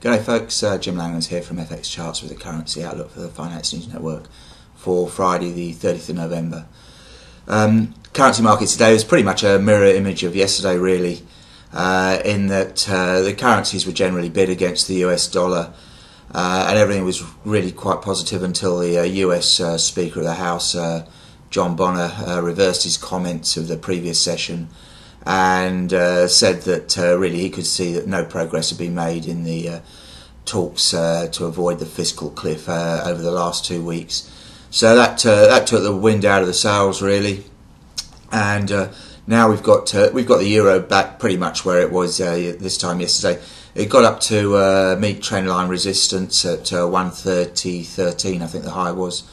G'day folks, Jim Langlands here from FX Charts with the currency outlook for the Finance News Network for Friday the 30th of November. Currency market today was pretty much a mirror image of yesterday really, in that the currencies were generally bid against the US dollar, and everything was really quite positive until the US Speaker of the House, John Boehner, reversed his comments of the previous session and said that really he could see that no progress had been made in the talks to avoid the fiscal cliff over the last 2 weeks. So that took the wind out of the sails really, and now we've got the euro back pretty much where it was this time yesterday. It got up to meet trendline resistance at 130.13, I think the high was,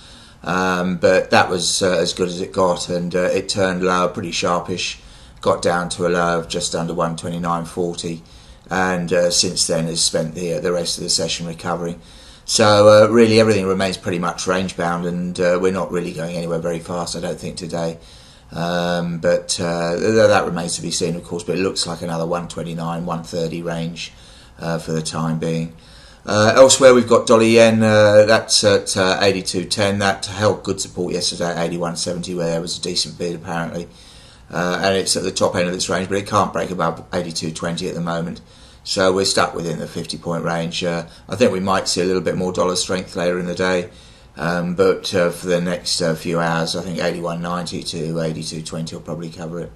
but that was as good as it got, and it turned lower pretty sharpish. Got down to a low of just under 129.40, and since then has spent the rest of the session recovering. So really everything remains pretty much range bound, and we're not really going anywhere very fast, I don't think, today. But that remains to be seen, of course, but it looks like another 129, 130 range for the time being. Elsewhere we've got dollar yen, that's at 82.10. That held good support yesterday at 81.70, where there was a decent bid apparently. And it's at the top end of its range, but it can't break above 82.20 at the moment, so we're stuck within the 50-point range. I think we might see a little bit more dollar strength later in the day, but for the next few hours I think 81.90 to 82.20 will probably cover it.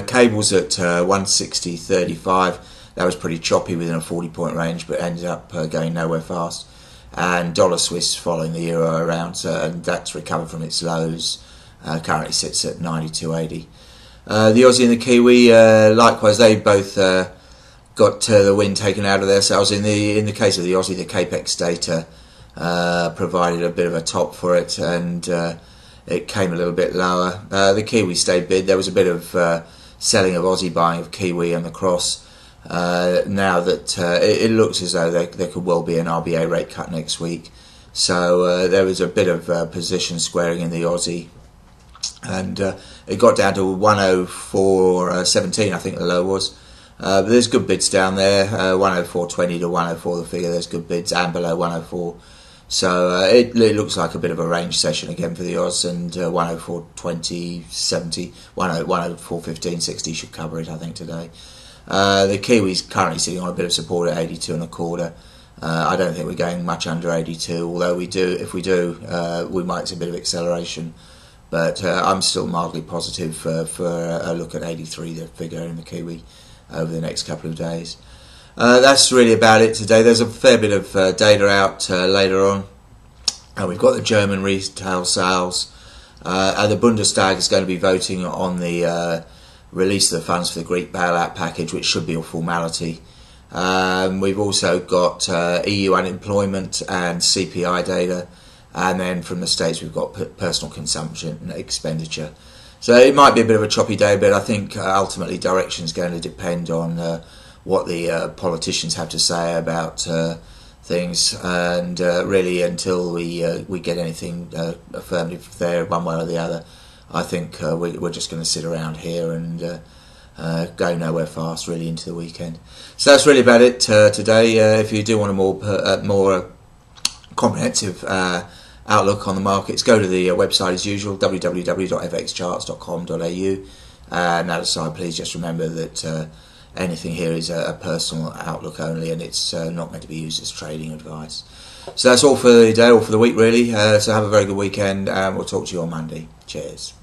Cables at 160.35, that was pretty choppy within a 40-point range, but ended up going nowhere fast. And dollar Swiss following the euro around, and that's recovered from its lows. Currently sits at 92.80. The Aussie and the Kiwi, likewise, they both got the wind taken out of their sails. In the case of the Aussie, the Capex data provided a bit of a top for it, and it came a little bit lower. The Kiwi stayed bid. There was a bit of selling of Aussie, buying of Kiwi on the cross. Now that it looks as though there could well be an RBA rate cut next week, so there was a bit of position squaring in the Aussie. And it got down to 104.17, I think the low was. But there's good bids down there, 104.20 to 104 the figure, there's good bids, and below 104. So it looks like a bit of a range session again for the Oz, and 104.20, 70, 104.15, 60 should cover it, I think, today. The Kiwi's currently sitting on a bit of support at 82.25. I don't think we're going much under 82, although if we do, we might see a bit of acceleration. But I'm still mildly positive for a look at 83, the figure in the Kiwi, over the next couple of days. That's really about it today. There's a fair bit of data out later on. We've got the German retail sales. The Bundestag is going to be voting on the release of the funds for the Greek bailout package, which should be a formality. We've also got EU unemployment and CPI data. And then from the States we've got personal consumption and expenditure. So it might be a bit of a choppy day, but I think ultimately direction is going to depend on what the politicians have to say about things, and really until we get anything affirmative there one way or the other, I think we're just going to sit around here and go nowhere fast really into the weekend. So that's really about it today. If you do want a more comprehensive outlook on the markets, go to the website as usual, www.fxcharts.com.au. And that aside, please just remember that anything here is a personal outlook only, and it's not meant to be used as trading advice. So that's all for the day, all for the week really. So have a very good weekend, and we'll talk to you on Monday. Cheers.